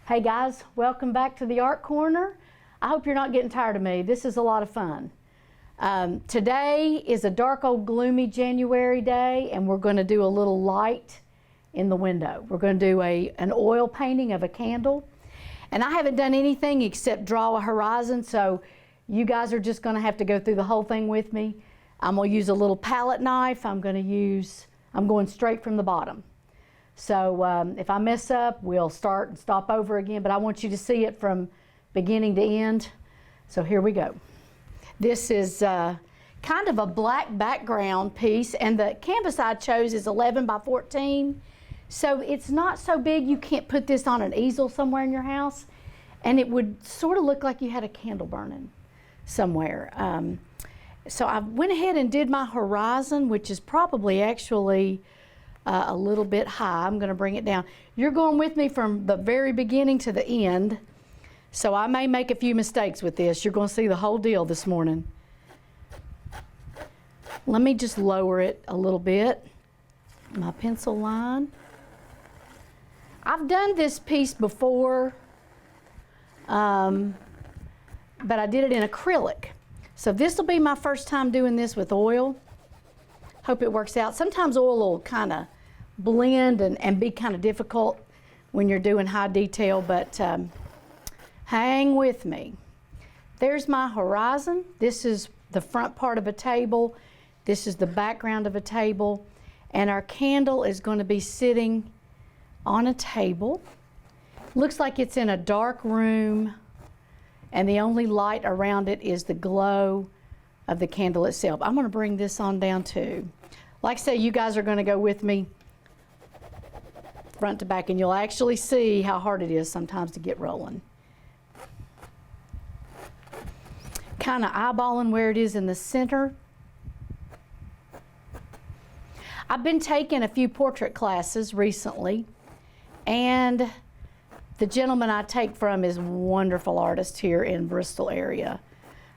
Hey guys, welcome back to the Art Corner. I hope you're not getting tired of me. This is a lot of fun. Today is a dark old gloomy January day and we're going to do a little light in the window. We're going to do an oil painting of a candle. And I haven't done anything except draw a horizon, so you guys are just going to have to go through the whole thing with me. I'm going to use a little palette knife. I'm going straight from the bottom. So if I mess up, we'll start and stop over again, but I want you to see it from beginning to end. So here we go. This is kind of a black background piece, and the canvas I chose is 11 by 14. So it's not so big you can't put this on an easel somewhere in your house, and it would sort of look like you had a candle burning somewhere. So I went ahead and did my horizon, which is probably actually a little bit high. I'm going to bring it down. You're going with me from the very beginning to the end, so I may make a few mistakes with this. You're going to see the whole deal this morning. Let me just lower it a little bit. My pencil line. I've done this piece before, but I did it in acrylic. So this will be my first time doing this with oil. Hope it works out. Sometimes oil will kind of blend and be kind of difficult when you're doing high detail, but hang with me. There's my horizon. This is the front part of a table. This is the background of a table. And our candle is going to be sitting on a table. Looks like it's in a dark room, and the only light around it is the glow of the candle itself. I'm going to bring this on down too. Like I say, you guys are going to go with me front to back, and you'll actually see how hard it is sometimes to get rolling. Kind of eyeballing where it is in the center. I've been taking a few portrait classes recently, and the gentleman I take from is a wonderful artist here in Bristol area.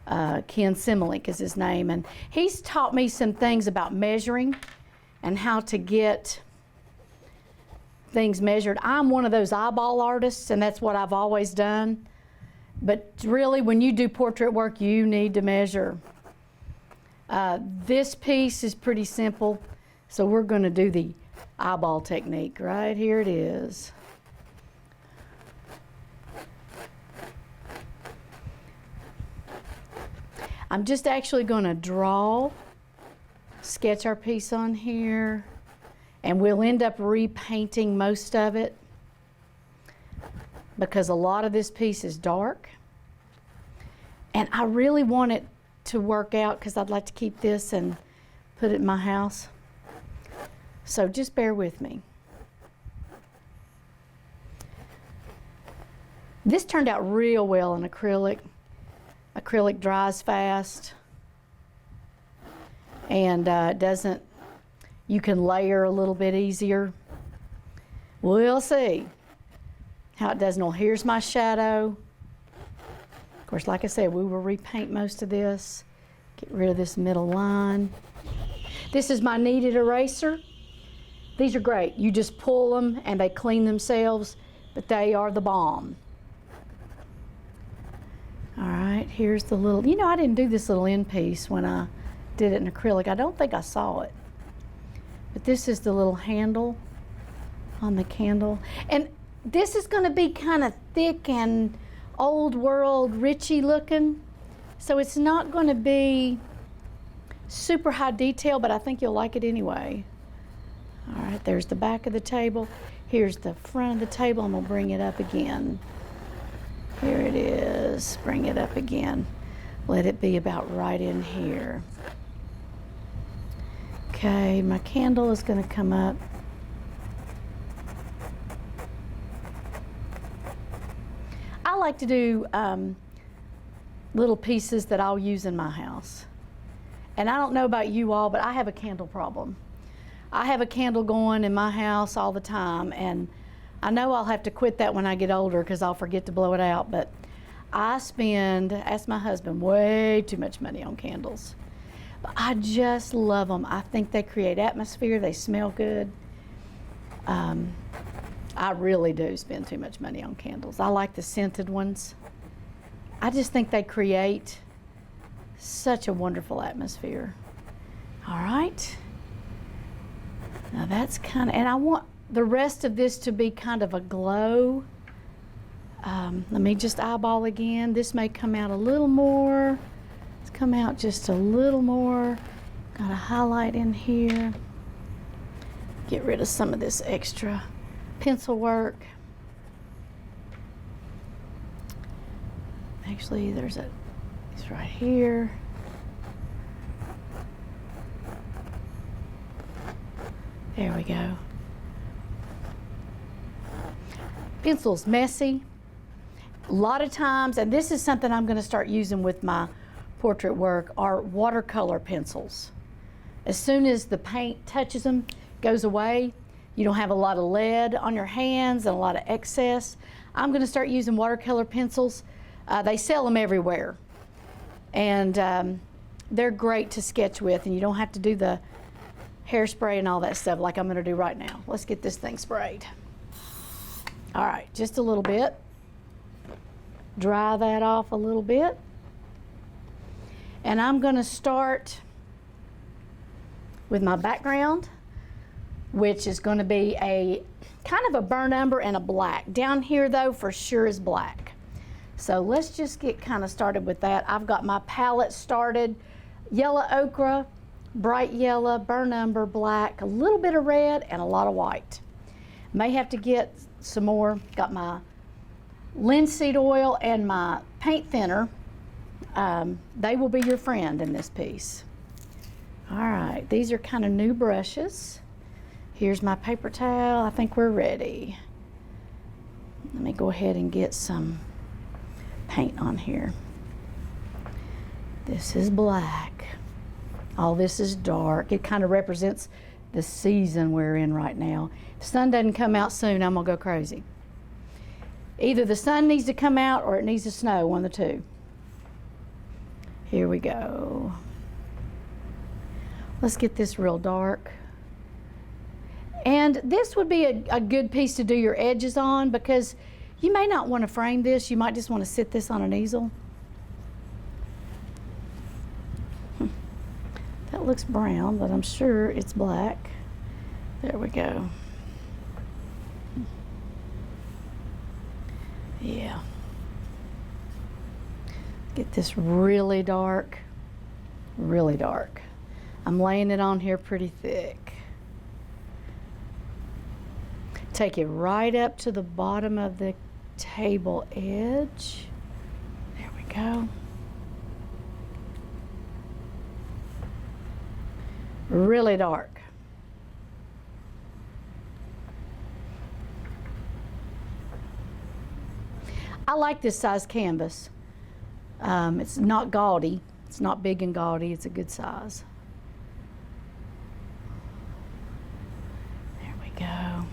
Ken Similink is his name, and he's taught me some things about measuring and how to get things measured. I'm one of those eyeball artists, and that's what I've always done. But really, when you do portrait work, you need to measure. This piece is pretty simple, so we're going to do the eyeball technique. Right here it is. I'm just actually going to sketch our piece on here, and we'll end up repainting most of it because a lot of this piece is dark. And I really want it to work out because I'd like to keep this and put it in my house. So just bear with me. This turned out real well in acrylic. Acrylic dries fast, and you can layer a little bit easier. We'll see how it does. Now, here's my shadow. Of course, like I said, we will repaint most of this. Get rid of this middle line. This is my kneaded eraser. These are great. You just pull them and they clean themselves, but they are the bomb. All right, here's the little, I didn't do this little end piece when I did it in acrylic. I don't think I saw it. But this is the little handle on the candle. And this is going to be kind of thick and old world Ritchie looking. So it's not going to be super high detail, but I think you'll like it anyway. All right, there's the back of the table. Here's the front of the table. I'm going to bring it up again. Here it is. Bring it up again. Let it be about right in here. Okay, my candle is going to come up. I like to do little pieces that I'll use in my house. And I don't know about you all, but I have a candle problem. I have a candle going in my house all the time, and I know I'll have to quit that when I get older because I'll forget to blow it out, but I spend, ask my husband, way too much money on candles. But I just love them. I think they create atmosphere. They smell good. I really do spend too much money on candles. I like the scented ones. I just think they create such a wonderful atmosphere. All right. Now that's kind of, and I want the rest of this to be kind of a glow. Let me just eyeball again. This may come out a little more. Let's come out just a little more. Got a highlight in here. Get rid of some of this extra pencil work. Actually, it's right here. There we go. Pencil's messy. A lot of times, and this is something I'm going to start using with my portrait work, are watercolor pencils. As soon as the paint touches them, goes away, you don't have a lot of lead on your hands and a lot of excess. I'm going to start using watercolor pencils. They sell them everywhere, and they're great to sketch with, and you don't have to do the hairspray and all that stuff like I'm going to do right now. Let's get this thing sprayed. All right, just a little bit. Dry that off a little bit. And I'm going to start with my background, which is going to be a kind of a burnt umber and a black. Down here though, for sure is black. So let's just get kind of started with that. I've got my palette started. Yellow ochre, bright yellow, burnt umber, black, a little bit of red, and a lot of white. May have to get some more. Got my linseed oil and my paint thinner. They will be your friend in this piece. All right, these are kind of new brushes. Here's my paper towel. I think we're ready. Let me go ahead and get some paint on here. This is black. All this is dark. It kind of represents the season we're in right now. If the sun doesn't come out soon, I'm gonna go crazy. Either the sun needs to come out or it needs to snow, one of the two. Here we go. Let's get this real dark. And this would be a good piece to do your edges on, because you may not want to frame this. You might just want to sit this on an easel. That looks brown, but I'm sure it's black. There we go. Yeah. Get this really dark, really dark. I'm laying it on here pretty thick. Take it right up to the bottom of the table edge. There we go. Really dark. I like this size canvas. It's not gaudy. It's not big and gaudy. It's a good size. There we go.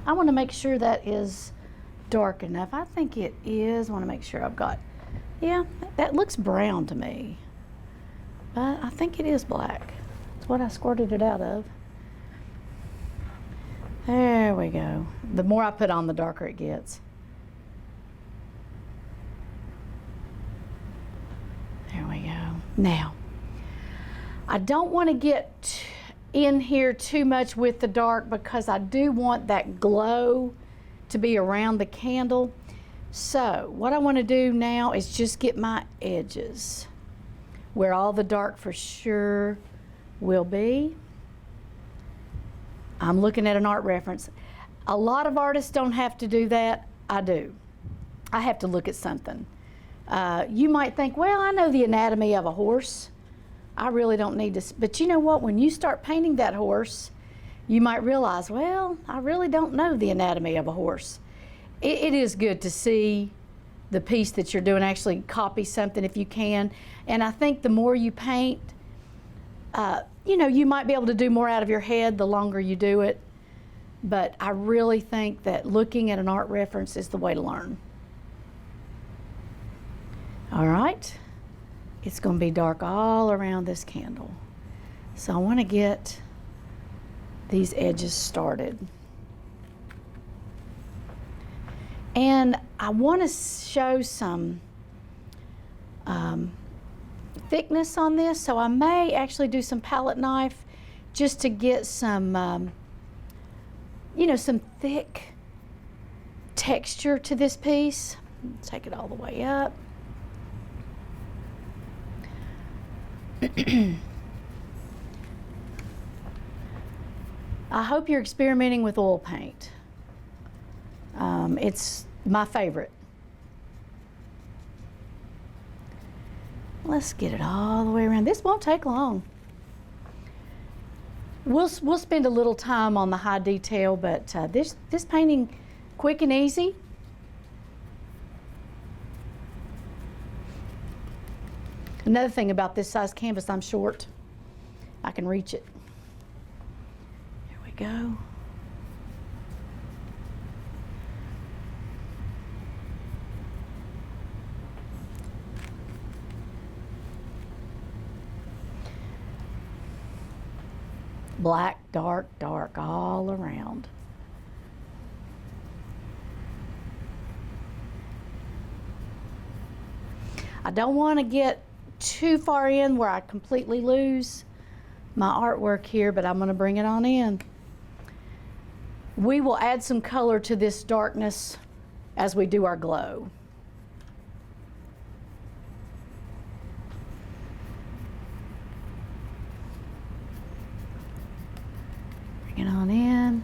I want to make sure that is dark enough. I think it is. I want to make sure I've got, yeah, that looks brown to me. But I think it is black. It's what I squirted it out of. There we go. The more I put on, the darker it gets. There we go. Now, I don't want to get in here too much with the dark, because I do want that glow to be around the candle. So what I want to do now is just get my edges where all the dark for sure will be. I'm looking at an art reference. A lot of artists don't have to do that. I do. I have to look at something. You might think, well, I know the anatomy of a horse. I really don't need to, but you know what? When you start painting that horse, you might realize, well, I really don't know the anatomy of a horse. It is good to see the piece that you're doing, actually copy something if you can. And I think the more you paint, you know, you might be able to do more out of your head the longer you do it. But I really think that looking at an art reference is the way to learn. All right. It's going to be dark all around this candle. So I want to get these edges started. And I want to show some thickness on this, so I may actually do some palette knife just to get some, some thick texture to this piece. Take it all the way up. I hope you're experimenting with oil paint. It's my favorite. Let's get it all the way around. This won't take long. We'll spend a little time on the high detail, but this painting, quick and easy. Another thing about this size canvas, I'm short. I can reach it. Here we go. Black, dark, dark all around. I don't want to get too far in where I completely lose my artwork here, but I'm going to bring it on in. We will add some color to this darkness as we do our glow. Bring it on in.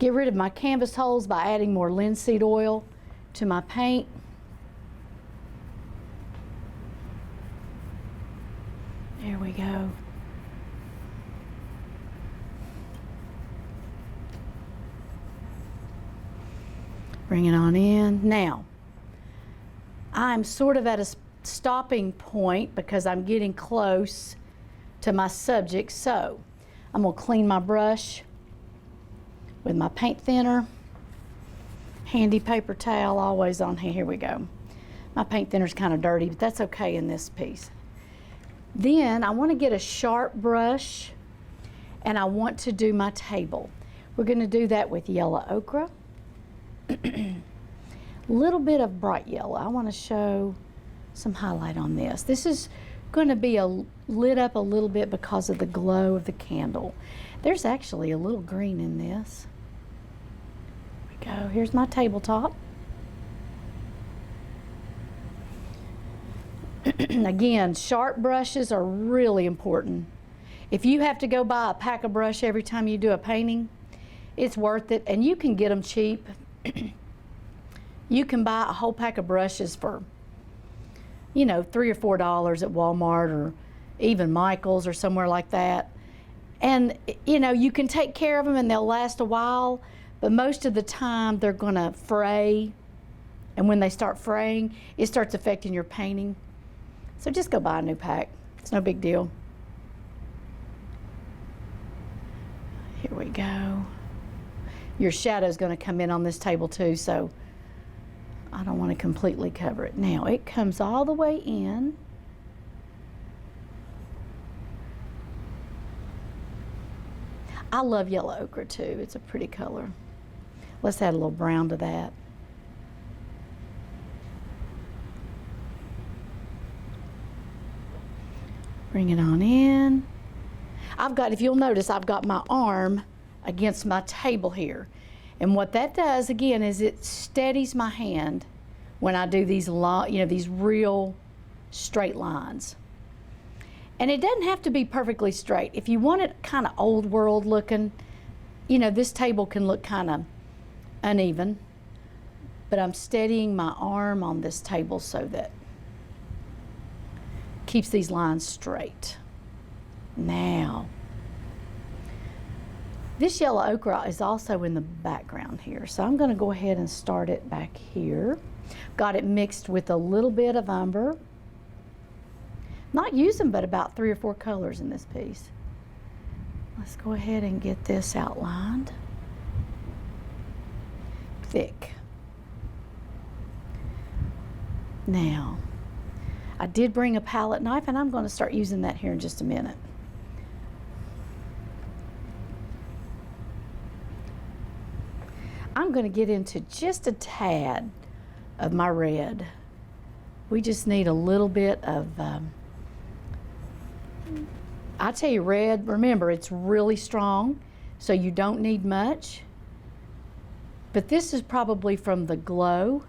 Get rid of my canvas holes by adding more linseed oil to my paint. There we go. Bring it on in. Now, I'm sort of at a stopping point because I'm getting close to my subject, so I'm going to clean my brush with my paint thinner. Handy paper towel always on here. Here we go. My paint thinner's kind of dirty, but that's okay in this piece. Then I want to get a sharp brush and I want to do my table. We're going to do that with yellow ochre. A little bit of bright yellow. I want to show some highlight on this. This is going to be lit up a little bit because of the glow of the candle. There's actually a little green in this. Here we go. Here's my tabletop. Again, sharp brushes are really important. If you have to go buy a pack of brush every time you do a painting, it's worth it, and you can get them cheap. You can buy a whole pack of brushes for, $3 or $4 at Walmart or even Michael's or somewhere like that. And, you can take care of them and they'll last a while, but most of the time they're going to fray. And when they start fraying, it starts affecting your painting. So just go buy a new pack. It's no big deal. Here we go. Your shadow's going to come in on this table too, so I don't want to completely cover it. Now it comes all the way in. I love yellow ochre too. It's a pretty color. Let's add a little brown to that. Bring it on in. If you'll notice, I've got my arm against my table here. And what that does, again, is it steadies my hand when I do these these real straight lines. And it doesn't have to be perfectly straight. If you want it kind of old world looking, this table can look kind of uneven. But I'm steadying my arm on this table so that keeps these lines straight. Now, this yellow ochre is also in the background here, so I'm going to go ahead and start it back here. Got it mixed with a little bit of umber. Not using but about 3 or 4 colors in this piece. Let's go ahead and get this outlined. Thick. Now, I did bring a palette knife and I'm going to start using that here in just a minute. I'm going to get into just a tad of my red. We just need a little bit of, I tell you, red, remember, it's really strong, so you don't need much. But this is probably from the glow.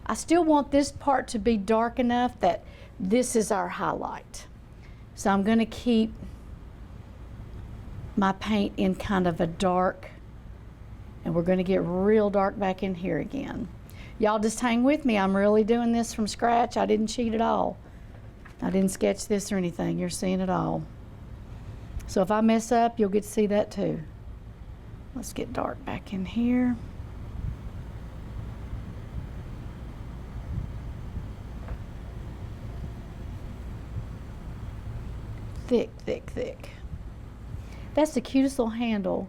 I still want this part to be dark enough that this is our highlight. So I'm going to keep my paint in kind of a dark, and we're going to get real dark back in here again. Y'all just hang with me. I'm really doing this from scratch. I didn't cheat at all. I didn't sketch this or anything. You're seeing it all. So if I mess up, you'll get to see that too. Let's get dark back in here. Thick, thick, thick. That's the cutest little handle.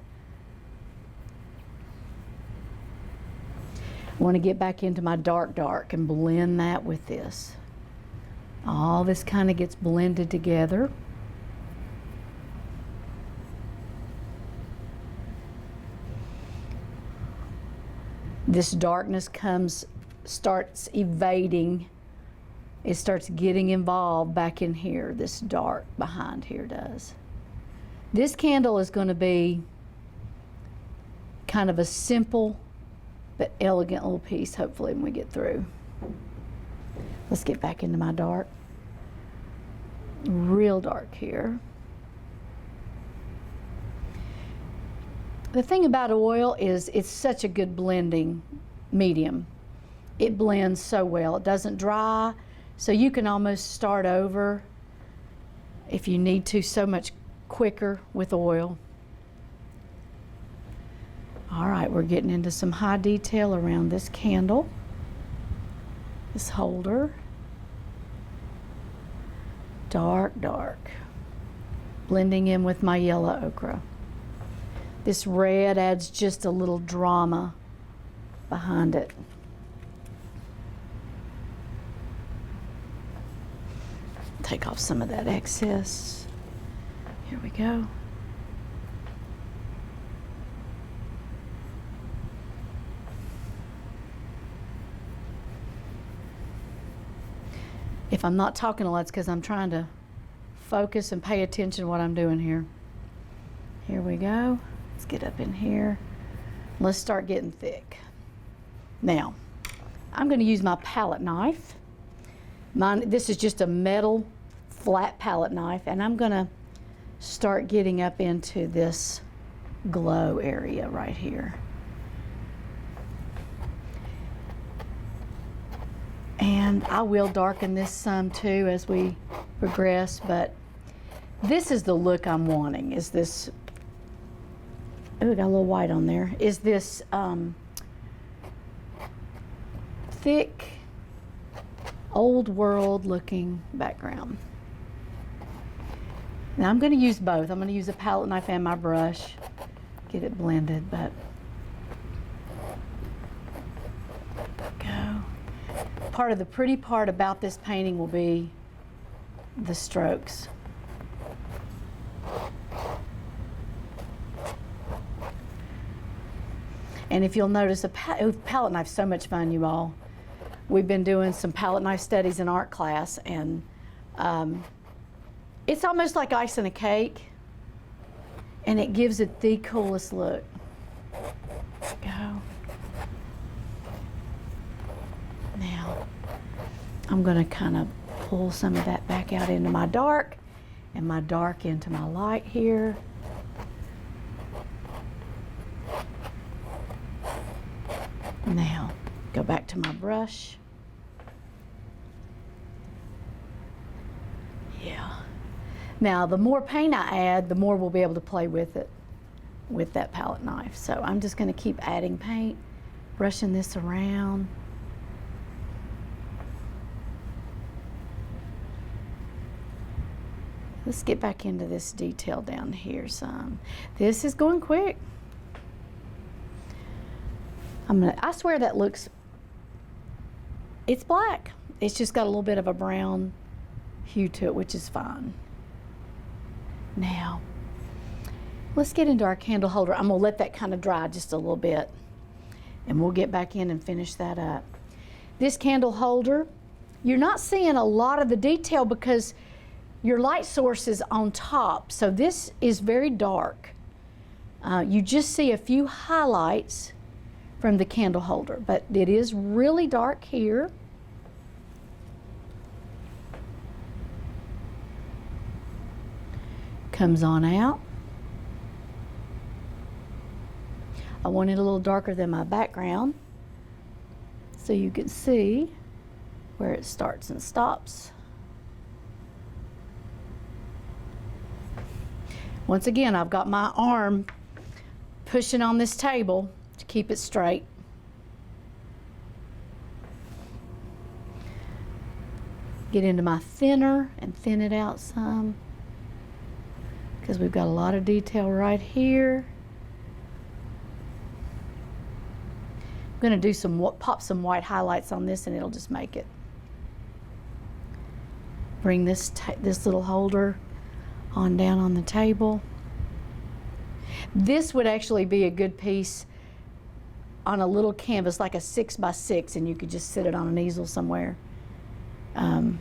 I want to get back into my dark and blend that with this. All this kind of gets blended together. This darkness starts evading. It starts getting involved back in here. This dark behind here does. This candle is going to be kind of a simple but elegant little piece, hopefully, when we get through. Let's get back into my dark. Real dark here. The thing about oil is it's such a good blending medium. It blends so well. It doesn't dry, so you can almost start over if you need to, so much quicker with oil. All right, we're getting into some high detail around this candle, this holder. Dark, dark. Blending in with my yellow ochre. This red adds just a little drama behind it. Take off some of that excess. Here we go. If I'm not talking a lot, it's because I'm trying to focus and pay attention to what I'm doing here. Here we go. Let's get up in here. Let's start getting thick. Now, I'm going to use my palette knife. This is just a metal flat palette knife, and I'm going to start getting up into this glow area right here. And I will darken this some too as we progress, but this is the look I'm wanting, is this, oh, got a little white on there, is this thick, old world looking background. Now I'm going to use both. I'm going to use a palette knife and my brush, get it blended, but go. Part of the pretty part about this painting will be the strokes. And if you'll notice, palette knife's so much fun, you all. We've been doing some palette knife studies in art class, and it's almost like icing a cake, and it gives it the coolest look. Go. Now, I'm going to kind of pull some of that back out into my dark, and my dark into my light here. Now, go back to my brush. Yeah. Now, the more paint I add, the more we'll be able to play with it with that palette knife. So I'm just going to keep adding paint, brushing this around. Let's get back into this detail down here some. This is going quick. I swear that looks, it's black. It's just got a little bit of a brown hue to it, which is fine. Now, let's get into our candle holder. I'm gonna let that kind of dry just a little bit. and we'll get back in and finish that up. This candle holder, you're not seeing a lot of the detail because your light source is on top, so this is very dark. You just see a few highlights from the candle holder, but it is really dark here. Comes on out. I want it a little darker than my background so you can see where it starts and stops. Once again, I've got my arm pushing on this table to keep it straight. Get into my thinner and thin it out some because we've got a lot of detail right here. I'm going to do pop some white highlights on this, and it'll just make it. Bring this little holder on down on the table. This would actually be a good piece on a little canvas, like a 6x6, and you could just sit it on an easel somewhere. There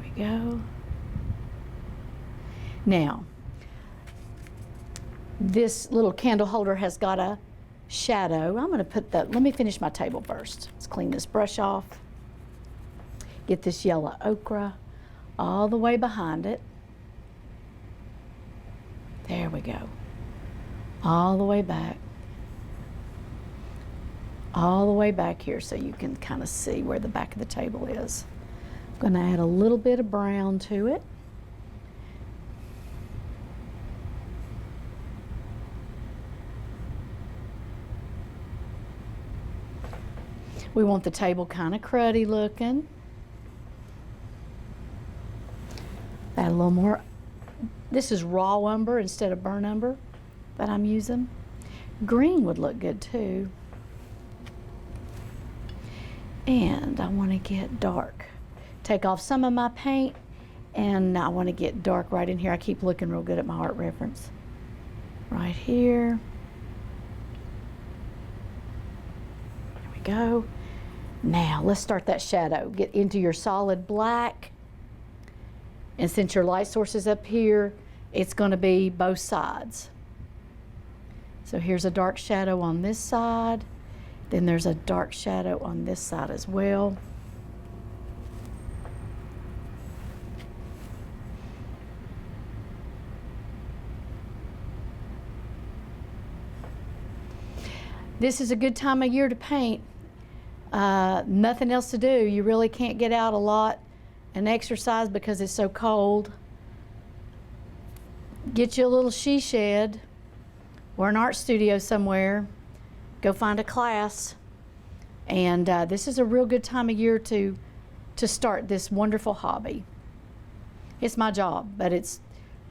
we go. Now, this little candle holder has got a shadow. I'm going to put let me finish my table first. Let's clean this brush off. Get this yellow ochre all the way behind it. There we go. All the way back. All the way back here so you can kind of see where the back of the table is. I'm going to add a little bit of brown to it. We want the table kind of cruddy looking. Add a little more. This is raw umber instead of burnt umber that I'm using. Green would look good too. And I want to get dark. Take off some of my paint, and I want to get dark right in here. I keep looking real good at my art reference. Right here. There we go. Now let's start that shadow. Get into your solid black. And since your light source is up here, it's going to be both sides. So here's a dark shadow on this side. Then there's a dark shadow on this side as well. This is a good time of year to paint. Nothing else to do. You really can't get out a lot and exercise because it's so cold. Get you a little she shed or an art studio somewhere. Go find a class. And this is a real good time of year to start this wonderful hobby. It's my job, but it's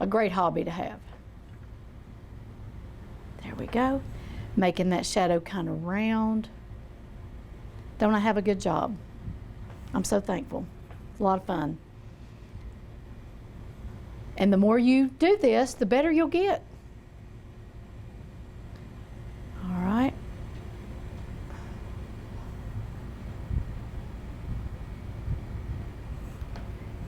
a great hobby to have. There we go. Making that shadow kind of round. Don't I have a good job? I'm so thankful. It's a lot of fun. And the more you do this, the better you'll get. All right.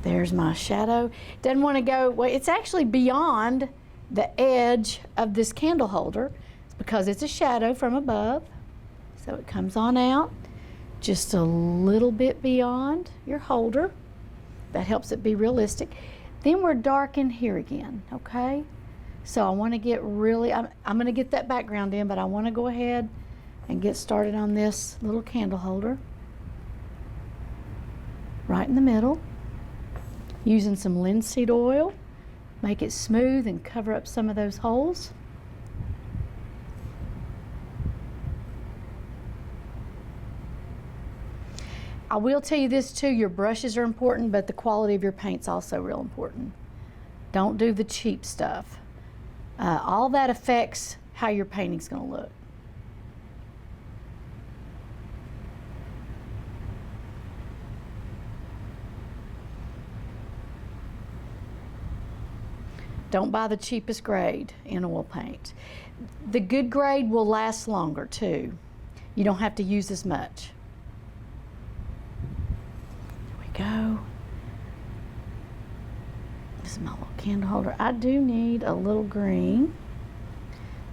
There's my shadow. Doesn't want to go, well, it's actually beyond the edge of this candle holder. It's because it's a shadow from above. So it comes on out just a little bit beyond your holder. That helps it be realistic. Then we're dark in here again, okay? So I want to get really, I'm going to get that background in, but I want to go ahead and get started on this little candle holder. Right in the middle. Using some linseed oil. Make it smooth and cover up some of those holes. I will tell you this too, your brushes are important, but the quality of your paint's also real important. Don't do the cheap stuff. All that affects how your painting's going to look. Don't buy the cheapest grade in oil paint. The good grade will last longer too. You don't have to use as much. There we go. This is my little candle holder. I do need a little green.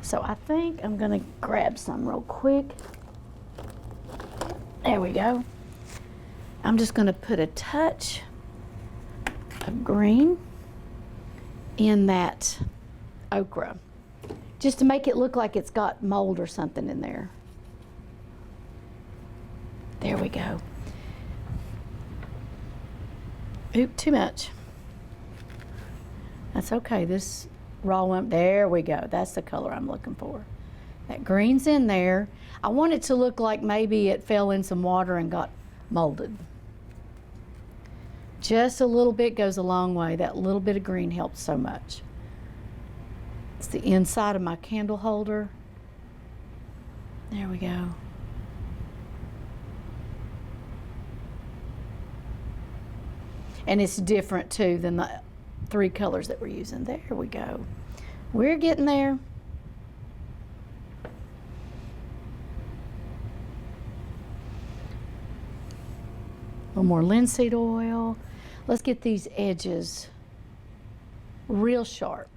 So I think I'm gonna grab some real quick. There we go. I'm just gonna put a touch of green in that ochre, just to make it look like it's got mold or something in there. There we go. Oop, too much. That's okay. This raw one, there we go. That's the color I'm looking for. That green's in there. I want it to look like maybe it fell in some water and got molded. Just a little bit goes a long way. That little bit of green helps so much. It's the inside of my candle holder. There we go. And it's different too than the 3 colors that we're using. There we go. We're getting there. A little more linseed oil. Let's get these edges real sharp.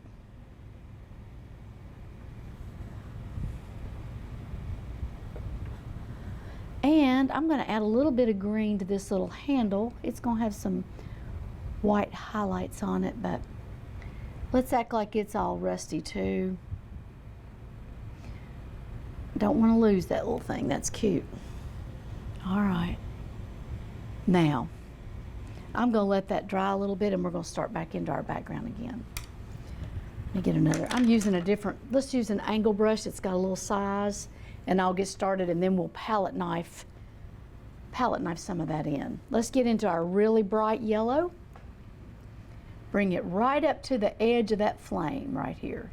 And I'm going to add a little bit of green to this little handle. It's going to have some white highlights on it, but let's act like it's all rusty too. Don't want to lose that little thing. That's cute. All right. Now, I'm going to let that dry a little bit and we're going to start back into our background again. Let me get another. I'm using a different, let's use an angle brush that's got a little size, and I'll get started and then we'll palette knife some of that in. Let's get into our really bright yellow. Bring it right up to the edge of that flame right here.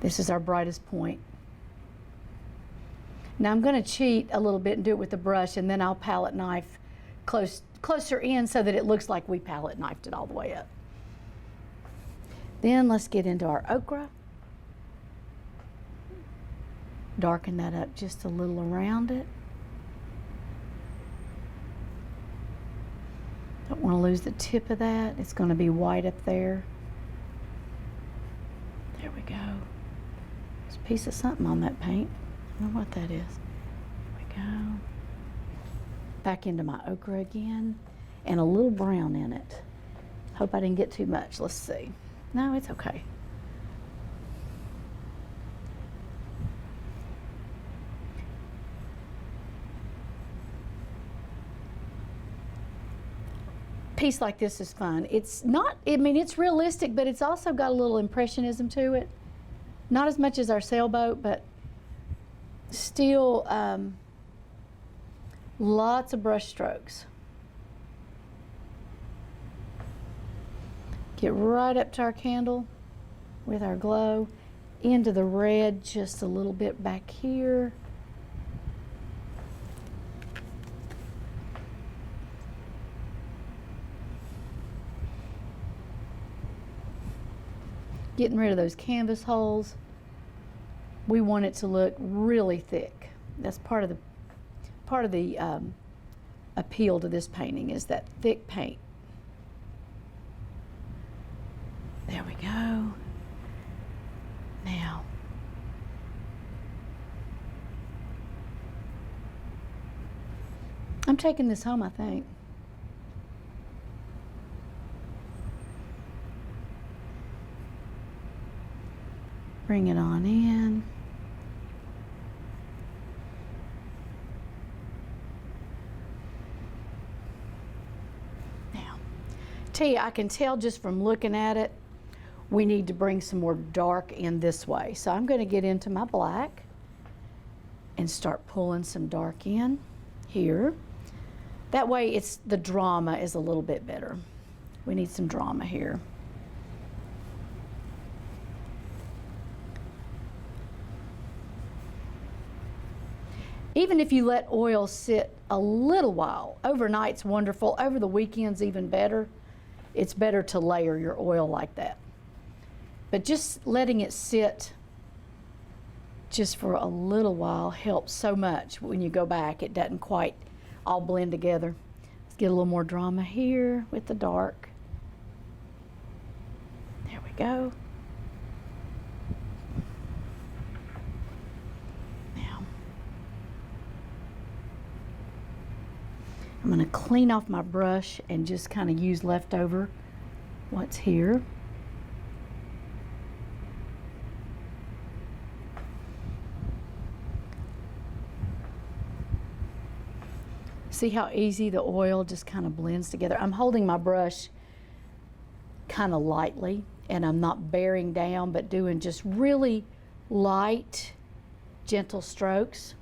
This is our brightest point. Now I'm going to cheat a little bit and do it with the brush, and then I'll palette knife closer in so that it looks like we palette knifed it all the way up. Then let's get into our ochre. Darken that up just a little around it. Don't want to lose the tip of that. It's going to be white up there. There we go. There's a piece of something on that paint. I don't know what that is. There we go. Back into my ochre again, and a little brown in it. Hope I didn't get too much. Let's see. No, it's okay. Piece like this is fun. It's not, I mean, it's realistic, but it's also got a little impressionism to it. Not as much as our sailboat, but still lots of brush strokes. Get right up to our candle with our glow, into the red just a little bit back here. Getting rid of those canvas holes. We want it to look really thick. That's part of the appeal to this painting, is that thick paint. There we go. Now, I'm taking this home, I think. Bring it on in. Now, I can tell just from looking at it, we need to bring some more dark in this way. So I'm going to get into my black and start pulling some dark in here. That way the drama is a little bit better. We need some drama here. Even if you let oil sit a little while, overnight's wonderful, over the weekend's even better. it's better to layer your oil like that. But just letting it sit just for a little while helps so much. When you go back, it doesn't quite all blend together. Let's get a little more drama here with the dark. There we go. Now, I'm going to clean off my brush and just kind of use leftover what's here. See how easy the oil just kind of blends together? I'm holding my brush kind of lightly, and I'm not bearing down, but doing just really light, gentle strokes.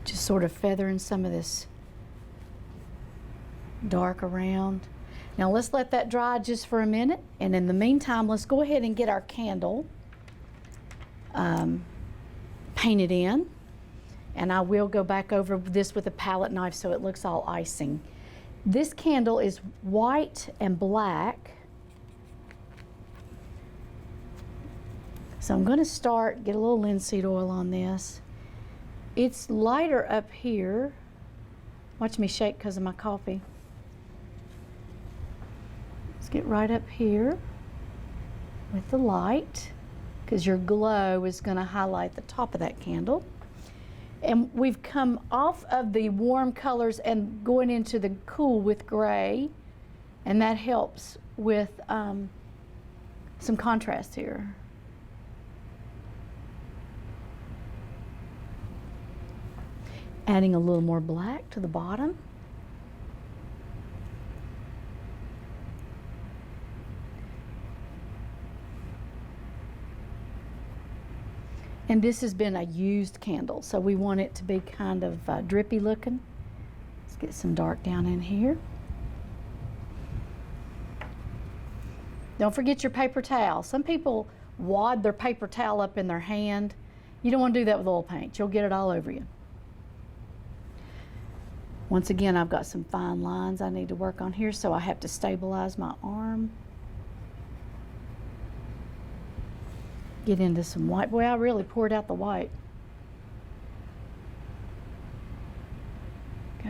Just sort of feathering some of this dark around. Now let's let that dry just for a minute, and in the meantime, let's go ahead and get our candle painted in, and I will go back over this with a palette knife so it looks all icing. This candle is white and black, so I'm going to start, get a little linseed oil on this. It's lighter up here. Watch me shake because of my coffee. Let's get right up here with the light, because your glow is going to highlight the top of that candle. And we've come off of the warm colors and going into the cool with gray, and that helps with some contrast here. Adding a little more black to the bottom. And this has been a used candle, so we want it to be kind of drippy looking. Let's get some dark down in here. Don't forget your paper towel. Some people wad their paper towel up in their hand. You don't want to do that with oil paint. You'll get it all over you. Once again, I've got some fine lines I need to work on here, so I have to stabilize my arm. Get into some white. Boy, I really poured out the white. Go.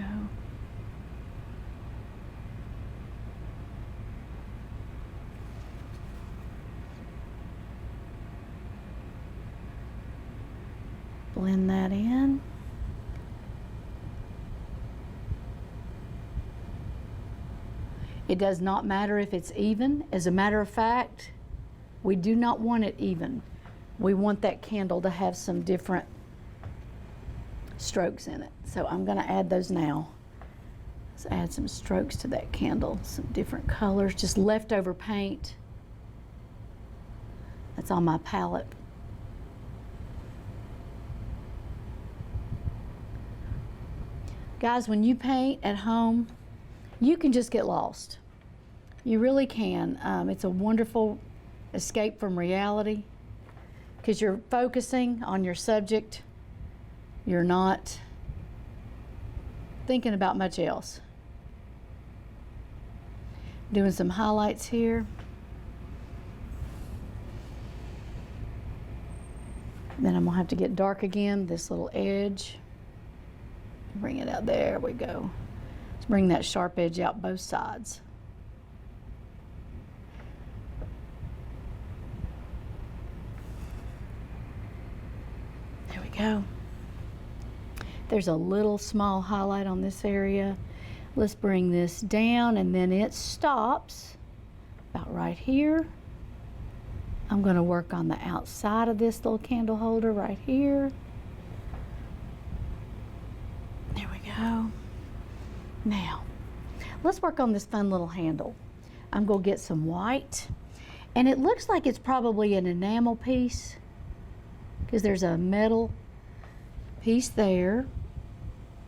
Blend that in. It does not matter if it's even. As a matter of fact, we do not want it even. We want that candle to have some different strokes in it. So I'm going to add those now. Let's add some strokes to that candle, some different colors, just leftover paint. That's on my palette. Guys, when you paint at home, you can just get lost. You really can. It's a wonderful escape from reality because you're focusing on your subject. You're not thinking about much else. Doing some highlights here. Then I'm gonna have to get dark again, this little edge. Bring it out, there we go. Let's bring that sharp edge out both sides. There we go. There's a little small highlight on this area. Let's bring this down, and then it stops about right here. I'm going to work on the outside of this little candle holder right here. There we go. Now, let's work on this fun little handle. I'm going to get some white, and it looks like it's probably an enamel piece because there's a metal piece there.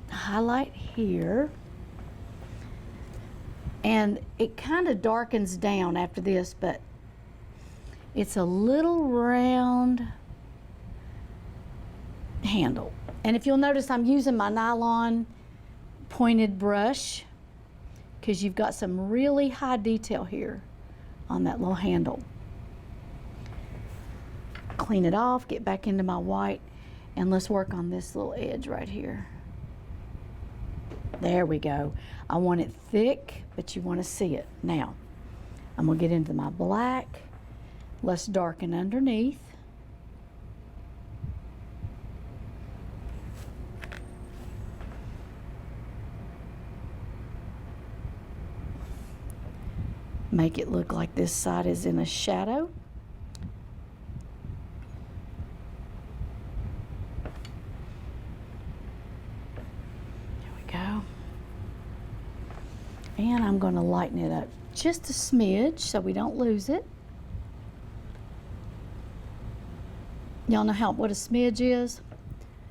Highlight here. And it kind of darkens down after this, but it's a little round handle. And if you'll notice, I'm using my nylon pointed brush because you've got some really high detail here on that little handle. Clean it off, get back into my white, and let's work on this little edge right here. There we go. I want it thick, but you want to see it. Now, I'm going to get into my black. Let's darken underneath. Make it look like this side is in a shadow. And I'm going to lighten it up just a smidge so we don't lose it. Y'all know what a smidge is?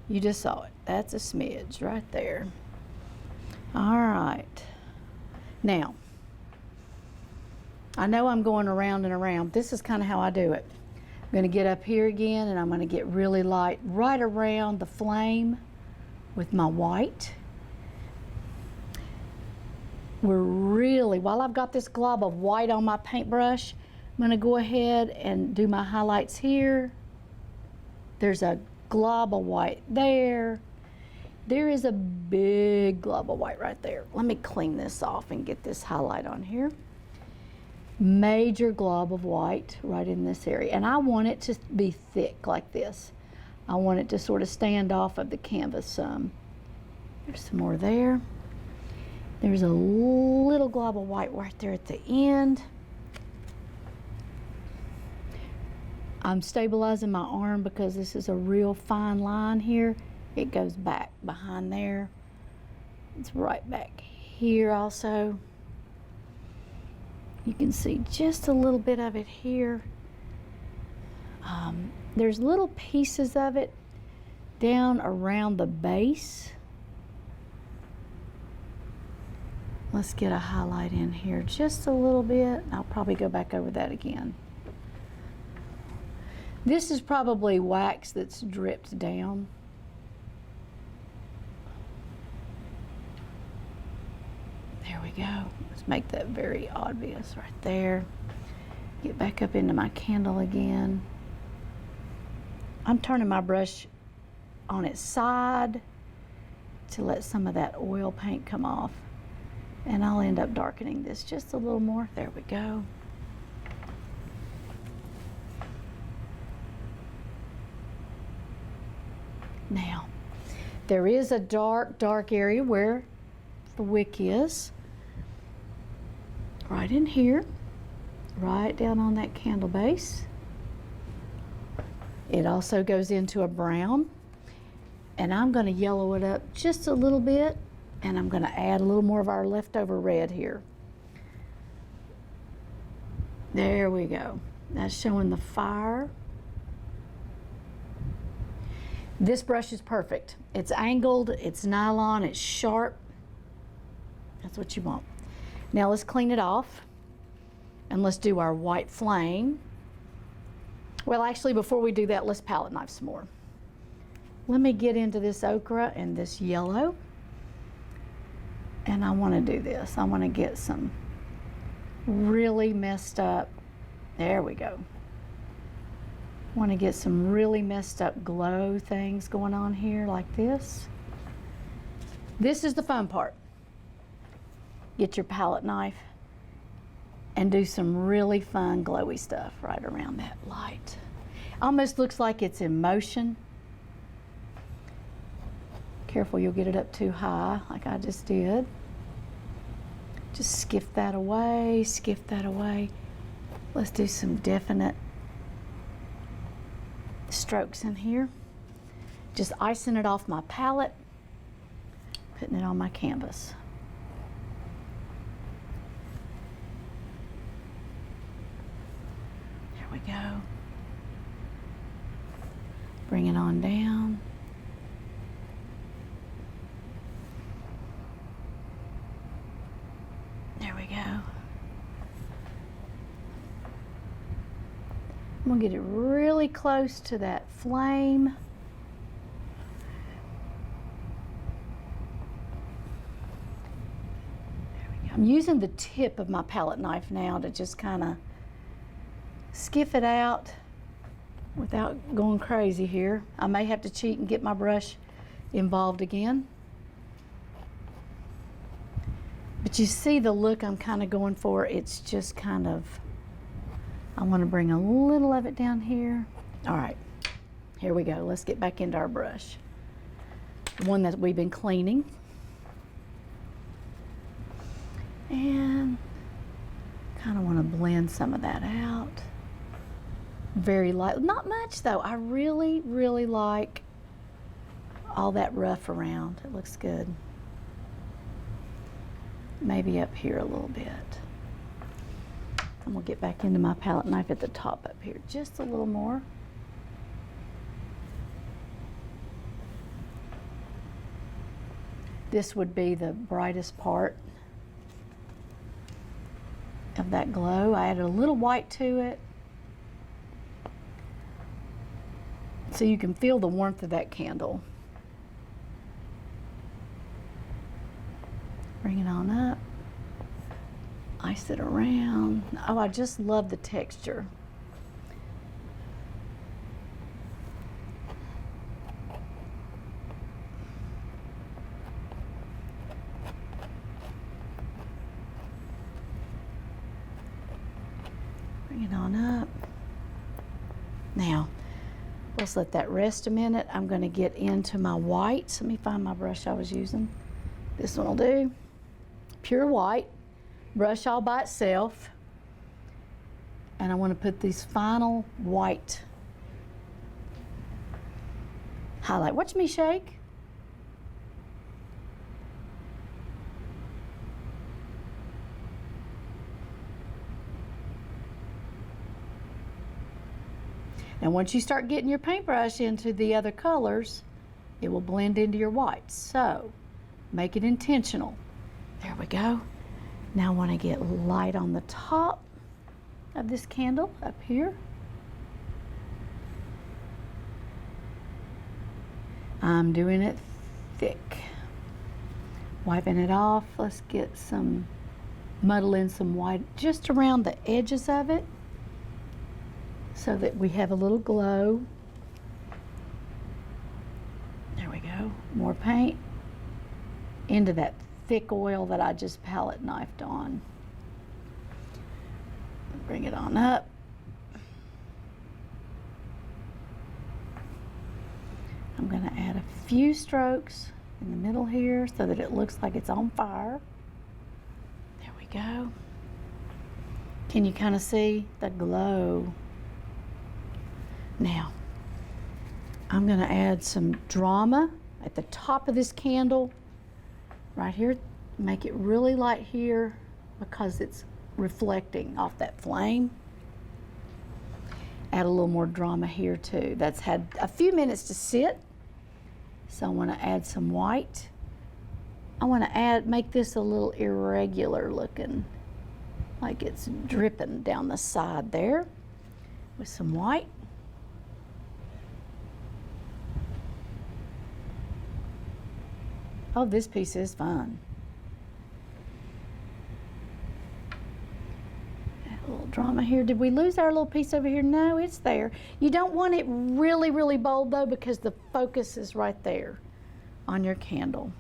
You just saw it. That's a smidge right there. All right. Now, I know I'm going around and around. This is kind of how I do it. I'm going to get up here again, and I'm going to get really light right around the flame with my white. While I've got this glob of white on my paintbrush, I'm gonna go ahead and do my highlights here. There's a glob of white there. There is a big glob of white right there. Let me clean this off and get this highlight on here. Major glob of white right in this area. And I want it to be thick like this. I want it to sort of stand off of the canvas some. There's some more there. There's a little glob of white right there at the end. I'm stabilizing my arm because this is a real fine line here. It goes back behind there. It's right back here also. You can see just a little bit of it here. There's little pieces of it down around the base. Let's get a highlight in here just a little bit. I'll probably go back over that again. This is probably wax that's dripped down. There we go. Let's make that very obvious right there. Get back up into my candle again. I'm turning my brush on its side to let some of that oil paint come off. And I'll end up darkening this just a little more. There we go. Now, there is a dark area where the wick is. Right in here, right down on that candle base. It also goes into a brown. And I'm going to yellow it up just a little bit. And I'm going to add a little more of our leftover red here. There we go. That's showing the fire. This brush is perfect. It's angled, it's nylon, it's sharp. That's what you want. Now let's clean it off and let's do our white flame. Well, actually, before we do that, let's palette knife some more. Let me get into this ochre and this yellow. And I want to do this. I want to get some really messed up. There we go. I want to get some really messed up glow things going on here like this. This is the fun part. Get your palette knife and do some really fun glowy stuff right around that light. Almost looks like it's in motion. Careful, you'll get it up too high like I just did. Just skiff that away, skiff that away. Let's do some definite strokes in here. Just icing it off my palette, putting it on my canvas. There we go. Bring it on down. There we go. I'm gonna get it really close to that flame. I'm using the tip of my palette knife now to just kind of skiff it out without going crazy here. I may have to cheat and get my brush involved again. But you see the look I'm kind of going for. It's just kind of, I want to bring a little of it down here. All right, here we go. Let's get back into our brush. The one that we've been cleaning. And kind of want to blend some of that out. Very light, not much though. I really, really like all that rough around. It looks good. Maybe up here a little bit. I'm gonna get back into my palette knife at the top up here, just a little more. This would be the brightest part of that glow. I added a little white to it, so you can feel the warmth of that candle. Bring it on up, ice it around. Oh, I just love the texture. Bring it on up. Now, let's let that rest a minute. I'm going to get into my whites. Let me find my brush I was using. This one will do. Pure white, brush all by itself. And I want to put these final white highlight. Watch me shake. And once you start getting your paintbrush into the other colors, it will blend into your whites. So make it intentional. There we go. Now I want to get light on the top of this candle up here. I'm doing it thick. Wiping it off. Let's get some, muddle in some white just around the edges of it so that we have a little glow. There we go. More paint into that thick oil that I just palette knifed on. Bring it on up. I'm going to add a few strokes in the middle here so that it looks like it's on fire. There we go. Can you kind of see the glow? Now, I'm going to add some drama at the top of this candle. Right here, make it really light here because it's reflecting off that flame. Add a little more drama here too. That's had a few minutes to sit. So I want to add some white. I want to make this a little irregular looking, like it's dripping down the side there with some white. Oh, this piece is fun. Add a little drama here. Did we lose our little piece over here? No, it's there. You don't want it really, really bold though, because the focus is right there on your candle.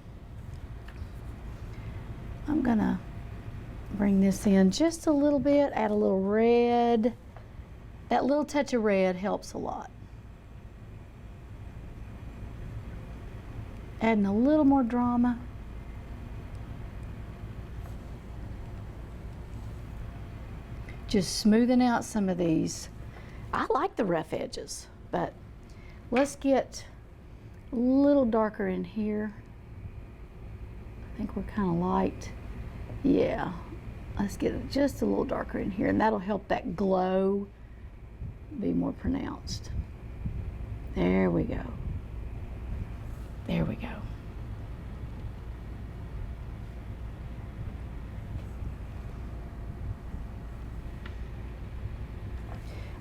I'm gonna bring this in just a little bit, add a little red. That little touch of red helps a lot. Adding a little more drama. Just smoothing out some of these. I like the rough edges, but let's get a little darker in here. I think we're kind of light. Yeah, let's get it just a little darker in here, and that'll help that glow be more pronounced. There we go. There we go.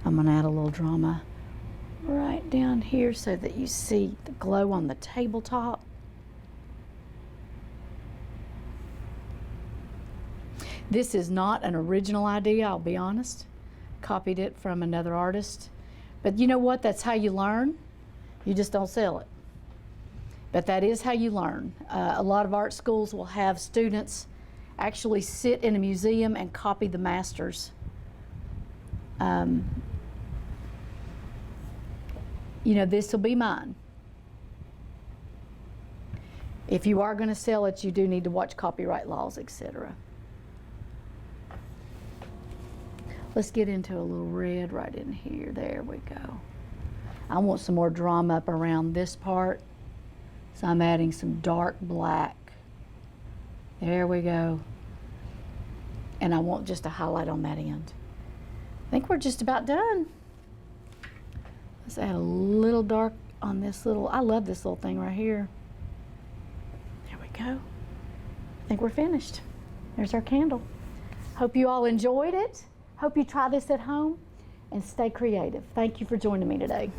I'm going to add a little drama right down here so that you see the glow on the tabletop. This is not an original idea, I'll be honest. Copied it from another artist. But you know what? That's how you learn. You just don't sell it. But that is how you learn. A lot of art schools will have students actually sit in a museum and copy the masters. You know, this will be mine. If you are going to sell it, you do need to watch copyright laws, etc. Let's get into a little red right in here. There we go. I want some more drama up around this part, so I'm adding some dark black. There we go. And I want just a highlight on that end. I think we're just about done. Let's add a little dark on this little, I love this little thing right here. There we go. I think we're finished. There's our candle. Hope you all enjoyed it. Hope you try this at home and stay creative. Thank you for joining me today.